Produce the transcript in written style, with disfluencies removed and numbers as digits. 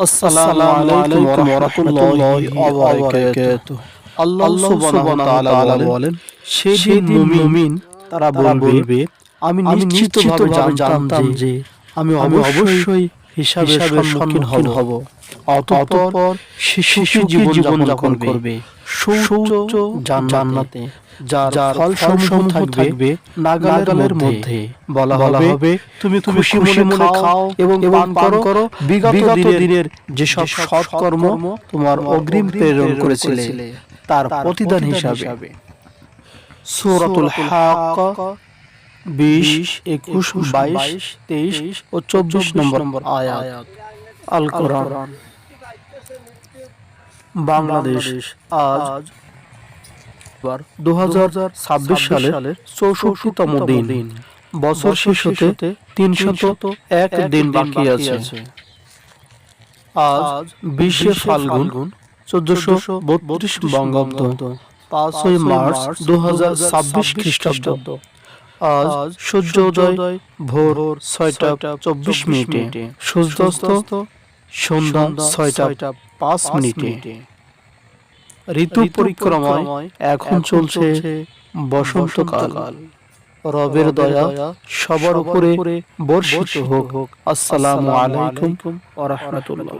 আসসালামু আলাইকুম ওয়া রাহমাতুল্লাহি ওয়া বারাকাতুহু। আল্লাহ সুবহানাহু ওয়া তাআলা বলেন, সেদিন মুমিন তারা বলবে, আমি নিশ্চিতভাবে জানতাম যে আমি অবশ্যই হিসাবের সম্মুখীন হব। অতঃপর সে সুখী জীবন যাপন করবে সুউচ্চ জান্নাতে, যার ফলসমূহ থাকবে নাগালের মধ্যে। বলা হবে, তুমি খুশি মনে খাও এবং পান করো বিগত দিনের যেসব সৎকর্ম তোমার অগ্রিম প্রেরণ করেছিলে তার প্রতিদান হিসাবে। সূরাতুল হাক্কা 20, 21, 22, 23 ও 24 নম্বর আয়াত। আল কোরআন। বাংলাদেশ আজ 2026 সালের 64তম দিন। বছর শেষ হতে 301 দিন বাকি আছে। আজ 20 ফাল্গুন 1432 বঙ্গাব্দ, 5 মার্চ 2026 খ্রিস্টাব্দ। আজ সূর্যোদয় ভোর 6টা 24 মিনিটে, সূর্যাস্ত সন্ধ্যা 6টা 5 মিনিটে। ঋতু পরিক্রমায় এখন চলছে বসন্তকাল। রবের দয়া সবার উপরে বর্ষিত হোক। আসসালামু আলাইকুম ওয়া রাহমাতুল্লাহ।